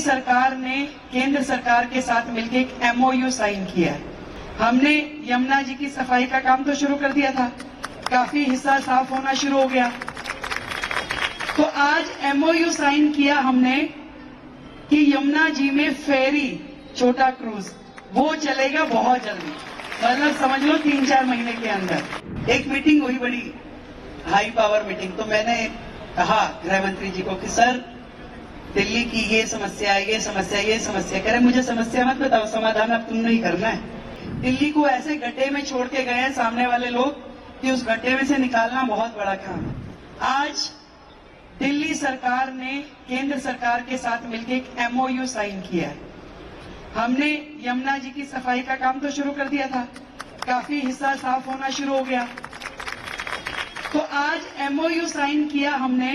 सरकार ने केंद्र सरकार के साथ मिलकर एक MOU साइन किया है। हमने यमुना जी की सफाई का काम तो शुरू कर दिया था, काफी हिस्सा साफ होना शुरू हो गया। तो आज MOU साइन किया हमने कि यमुना जी में फेरी, छोटा क्रूज, वो चलेगा बहुत जल्दी, मतलब समझ लो 3-4 महीने के अंदर। एक मीटिंग हुई, बड़ी हाई पावर मीटिंग। तो मैंने कहा गृह मंत्री जी को कि सर, दिल्ली की ये समस्या, ये समस्या, ये समस्या। कह रहे मुझे समस्या मत बताओ, समाधान अब तुमने ही करना है। दिल्ली को ऐसे गड्ढे में छोड़ के गए हैं सामने वाले लोग कि उस गड्ढे में से निकालना बहुत बड़ा काम है। आज दिल्ली सरकार ने केंद्र सरकार के साथ मिलकर एक MOU साइन किया है। हमने यमुना जी की सफाई का काम तो शुरू कर दिया था, काफी हिस्सा साफ होना शुरू हो गया। तो आज MOU साइन किया हमने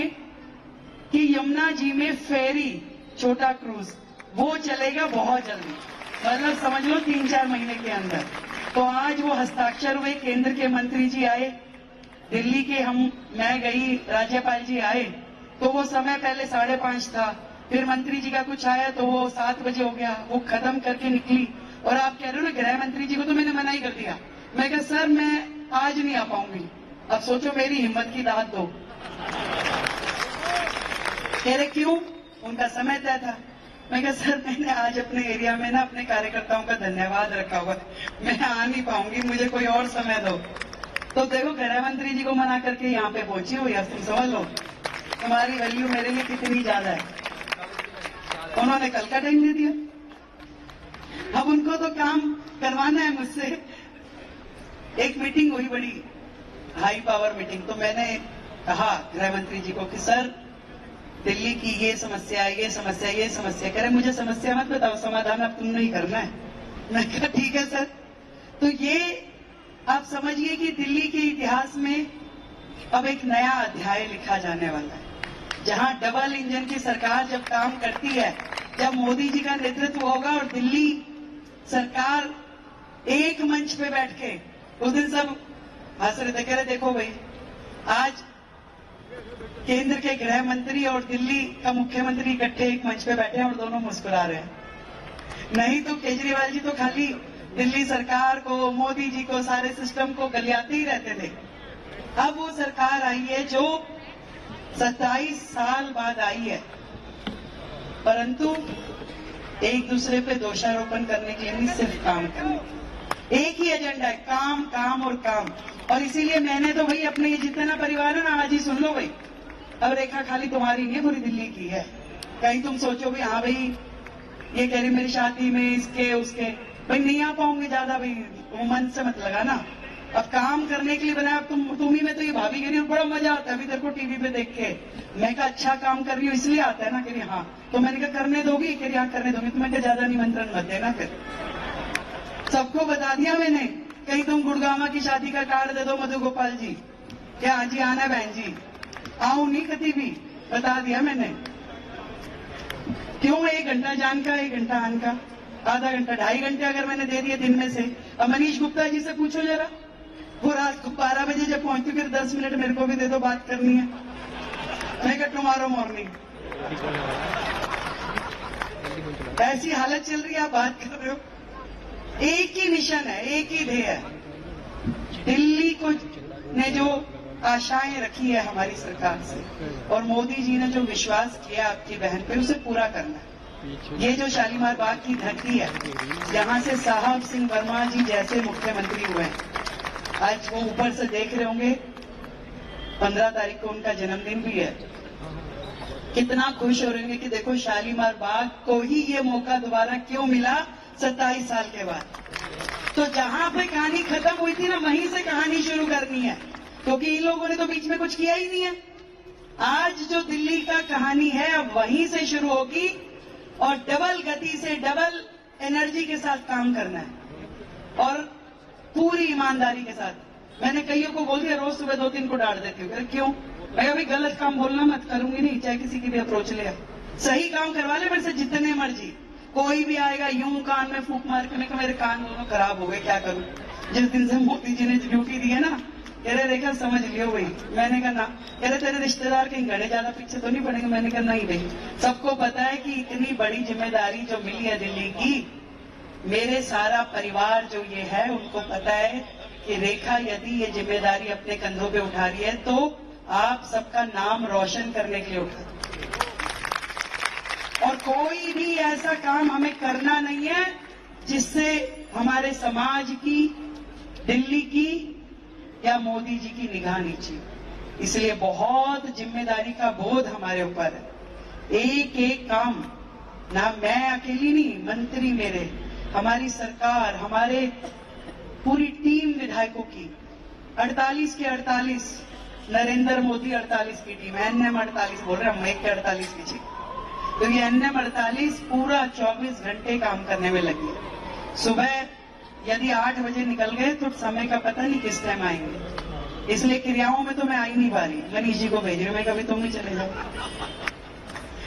कि यमुना जी में फेरी, छोटा क्रूज, वो चलेगा बहुत जल्दी, मतलब समझ लो 3-4 महीने के अंदर। तो आज वो हस्ताक्षर हुए, केंद्र के मंत्री जी आए, दिल्ली के मैं गई, राज्यपाल जी आए। तो वो समय पहले 5:30 था, फिर मंत्री जी का कुछ आया तो वो 7 बजे हो गया, वो खत्म करके निकली। और आप कह रहे हो ना गृह मंत्री जी को तो मैंने मना ही कर दिया। मैं कहा सर मैं आज नहीं आ पाऊंगी। अब सोचो मेरी हिम्मत की दाद दो। कह रहे क्यों? उनका समय तय था। मैं कहा सर मैंने आज अपने एरिया में ना अपने कार्यकर्ताओं का धन्यवाद रखा हुआ, मैं आ नहीं पाऊंगी, मुझे कोई और समय दो। तो देखो गृह मंत्री जी को मना करके यहाँ पे पहुंची हुई, अब तुम समझ लो तुम्हारी वैल्यू मेरे लिए कितनी ज्यादा है। उन्होंने कल का टाइम दे दिया। अब उनको तो काम करवाना है मुझसे। एक मीटिंग हुई, बड़ी हाई पावर मीटिंग। तो मैंने कहा गृह मंत्री जी को कि सर, दिल्ली की ये समस्या, ये समस्या, ये समस्या। कह रहे मुझे समस्या मत बताओ, समाधान अब तुमने ही करना है। मैं कहा ठीक है सर। तो ये आप समझिए कि दिल्ली के इतिहास में अब एक नया अध्याय लिखा जाने वाला है, जहां डबल इंजन की सरकार जब काम करती है, जब मोदी जी का नेतृत्व होगा और दिल्ली सरकार एक मंच पे बैठ के, उस दिन सब हंस रहे थे, कह रहे देखो भाई आज केंद्र के गृह मंत्री और दिल्ली का मुख्यमंत्री इकट्ठे एक मंच पे बैठे हैं और दोनों मुस्कुरा रहे हैं। नहीं तो केजरीवाल जी तो खाली दिल्ली सरकार को, मोदी जी को, सारे सिस्टम को गलियाते ही रहते थे। अब वो सरकार आई है जो 27 साल बाद आई है, परंतु एक दूसरे पे दोषारोपण करने के लिए नहीं, सिर्फ काम करने के लिए। एक ही एजेंडा है, काम काम और काम। और इसीलिए मैंने तो भाई अपने ये जितना परिवार है ना, आज ही सुन लो भाई, अब रेखा खाली तुम्हारी नहीं है, पूरी दिल्ली की है। कहीं तुम सोचो भाई हाँ भाई ये कह रही मेरी शादी में इसके उसके, भाई नहीं आ पाऊंगी ज्यादा, भाई मन से मत लगा ना। अब काम करने के लिए बनाया। तुम ही में तो ये भाभी कह रही हो बड़ा मजा आता है अभी तेरे को टीवी पे देख के। मैं कहा अच्छा काम कर रही हूँ इसलिए आता है ना। कह रही हाँ। तो मैंने कहा करने दोगी? कह रही हाँ करने दोगी। तो मैं कहा ज्यादा निमंत्रण मत देना। फिर सबको बता दिया मैंने, कहीं तुम गुड़गामा की शादी का कार्ड दे दो मधु गोपाल जी, क्या हाँ जी आना बहन जी, आऊं नहीं कभी भी, बता दिया मैंने। क्यों? 1 घंटा जान का 1 घंटा आन का, आधा घंटा 2.5 घंटे अगर मैंने दे दिए दिन में से। अब मनीष गुप्ता जी से पूछो जरा, वो रात को 12 बजे जब पहुंचती फिर 10 मिनट मेरे को भी दे दो, बात करनी है। मैं कहा टुमारो मॉर्निंग। ऐसी हालत चल रही है, आप बात कर रहे हो। एक ही मिशन है, एक ही ध्येय है। दिल्ली को ने जो आशाएं रखी है हमारी सरकार से, और मोदी जी ने जो विश्वास किया आपकी बहन पे, उसे पूरा करना है। ये जो शालीमार बाग की धरती है, जहां से साहब सिंह वर्मा जी जैसे मुख्यमंत्री हुए, आज वो ऊपर से देख रहे होंगे, 15 तारीख को उनका जन्मदिन भी है। कितना खुश हो रहे होंगे कि देखो शालीमार बाग को ही ये मौका दोबारा क्यों मिला 27 साल के बाद। तो जहां पे कहानी खत्म हुई थी ना, वहीं से कहानी शुरू करनी है, क्योंकि इन लोगों ने तो बीच में कुछ किया ही नहीं है। आज जो दिल्ली का कहानी है अब वहीं से शुरू होगी, और डबल गति से, डबल एनर्जी के साथ काम करना है, और पूरी ईमानदारी के साथ। मैंने कईयों को बोल दिया, रोज सुबह 2-3 को डांट देती हूँ। क्यों? मैं अभी गलत काम बोलना मत, करूंगी नहीं, चाहे किसी की भी अप्रोच ले। सही काम करवा ले मेरे से जितने मर्जी। कोई भी आएगा यूं कान में फूंक मार के, मेरे कान दोनों खराब हो गए, क्या करूं। जिस दिन से मोदी जी ने ड्यूटी दी है ना, कह रहे रेखा समझ लियो भाई। मैंने कहा ना। कह रहे तेरे रिश्तेदार कहीं गड़े ज्यादा पीछे तो नहीं पड़ेंगे। मैंने कहा नहीं भाई, सबको पता है कि इतनी बड़ी जिम्मेदारी जो मिली है दिल्ली की, मेरे सारा परिवार जो ये है उनको पता है कि रेखा यदि ये जिम्मेदारी अपने कंधों पे उठा रही है तो आप सबका नाम रोशन करने के लिए उठा। और कोई भी ऐसा काम हमें करना नहीं है जिससे हमारे समाज की, दिल्ली की या मोदी जी की निगाह नीचे। इसलिए बहुत जिम्मेदारी का बोझ हमारे ऊपर है। एक एक काम, ना मैं अकेली नहीं, मंत्री मेरे, हमारी सरकार, हमारे पूरी टीम विधायकों की, 48 के 48, नरेंद्र मोदी 48 की टीम, एनएम 48 बोल रहे हैं, हम एक के 48 की चाहिए। तो ये एनएम 48 पूरा 24 घंटे काम करने में लगी है। सुबह यदि 8 बजे निकल गए तो समय का पता नहीं किस टाइम आएंगे। इसलिए क्रियाओं में तो मैं आ ही नहीं पा रही। मनीष जी को भेज रही हूं मैं, कभी तुम भी चले जाओ।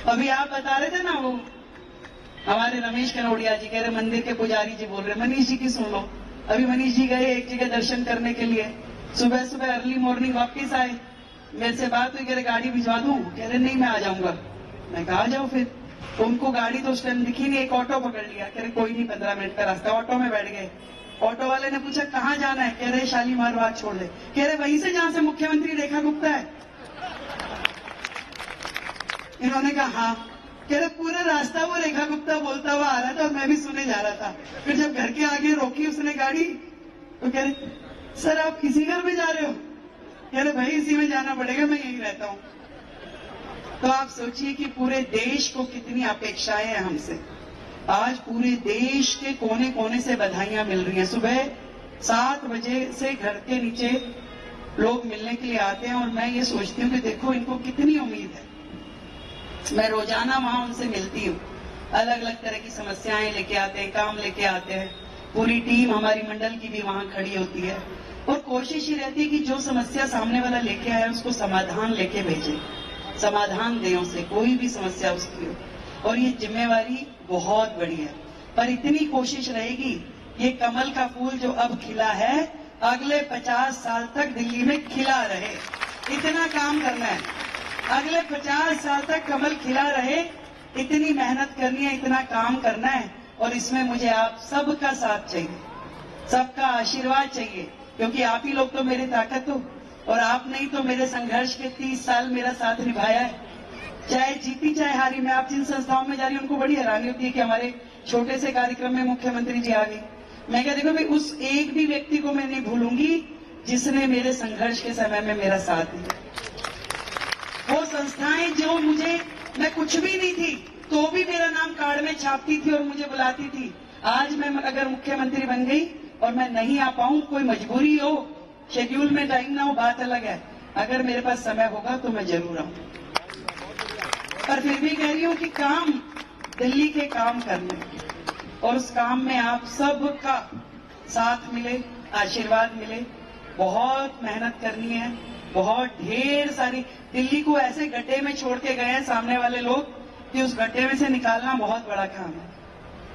अभी आप बता रहे थे ना, वो हमारे रमेश कनौड़िया जी कह रहे मंदिर के पुजारी जी बोल रहे, मनीष जी की सुन लो। अभी मनीष जी गए एक जगह दर्शन करने के लिए, सुबह सुबह अर्ली मॉर्निंग वापिस आए, मेरे से बात हुई, कह रहे गाड़ी भिजवा दूं? कह रहे नहीं मैं आ जाऊंगा। मैं कहा आ जाओ फिर। तो उनको गाड़ी तो उस टाइम दिखी नहीं, एक ऑटो पकड़ लिया। कह रहे कोई नहीं, 15 मिनट का रास्ता। ऑटो में बैठ गए। ऑटो वाले ने पूछा कहां जाना है? कह रहे शालीमार बाग छोड़ दे। कह रहे वहीं से जहां से मुख्यमंत्री रेखा गुप्ता है? इन्होंने कहा हाँ। कह रहे पूरा रास्ता वो रेखा गुप्ता बोलता हुआ आ रहा था और मैं भी सुने जा रहा था। फिर जब घर के आगे रोकी उसने गाड़ी तो कह रहे सर आप किसी घर में जा रहे हो? कह रहे भाई इसी में जाना पड़ेगा, मैं यहीं रहता हूं। तो आप सोचिए कि पूरे देश को कितनी अपेक्षाएं हैं हमसे। आज पूरे देश के कोने कोने से बधाइयां मिल रही हैं। सुबह 7 बजे से घर के नीचे लोग मिलने के लिए आते हैं और मैं ये सोचती हूँ कि देखो इनको कितनी उम्मीद है। मैं रोजाना वहां उनसे मिलती हूँ, अलग अलग तरह की समस्याएं लेके आते हैं, काम लेके आते हैं। पूरी टीम हमारी मंडल की भी वहां खड़ी होती है और कोशिश ही रहती है कि जो समस्या सामने वाला लेके आया उसको समाधान लेके भेजे, समाधान दें उसे, कोई भी समस्या उसकी हो। और ये जिम्मेवारी बहुत बड़ी है, पर इतनी कोशिश रहेगी ये कमल का फूल जो अब खिला है अगले 50 साल तक दिल्ली में खिला रहे। इतना काम करना है, अगले 50 साल तक कमल खिला रहे। इतनी मेहनत करनी है, इतना काम करना है और इसमें मुझे आप सबका साथ चाहिए, सबका आशीर्वाद चाहिए, क्योंकि आप ही लोग तो मेरी ताकत हो और आप नहीं तो मेरे संघर्ष के 30 साल मेरा साथ निभाया है, चाहे जीती चाहे हारी। मैं आप जिन संस्थाओं में जा रही हूं उनको बड़ी हैरानी होती है कि हमारे छोटे से कार्यक्रम में मुख्यमंत्री जी आ गई। मैं क्या देखो भाई, उस एक भी व्यक्ति को मैं नहीं भूलूंगी जिसने मेरे संघर्ष के समय में मेरा साथ दिया। वो संस्थाएं जो मुझे, मैं कुछ भी नहीं थी तो भी मेरा नाम कार्ड में छापती थी और मुझे बुलाती थी। आज मैं अगर मुख्यमंत्री बन गई और मैं नहीं आ पाऊं, कोई मजबूरी हो, शेड्यूल में टाइम ना हो, बात अलग है। अगर मेरे पास समय होगा तो मैं जरूर आऊं। पर फिर भी कह रही हूं कि काम दिल्ली के काम करने और उस काम में आप सबका साथ मिले, आशीर्वाद मिले। बहुत मेहनत करनी है, बहुत ढेर सारी। दिल्ली को ऐसे गड्ढे में छोड़ के गए हैं सामने वाले लोग कि उस गड्ढे में से निकालना बहुत बड़ा काम है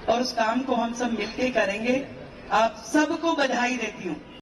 और उस काम को हम सब मिलके करेंगे। आप सबको बधाई देती हूं।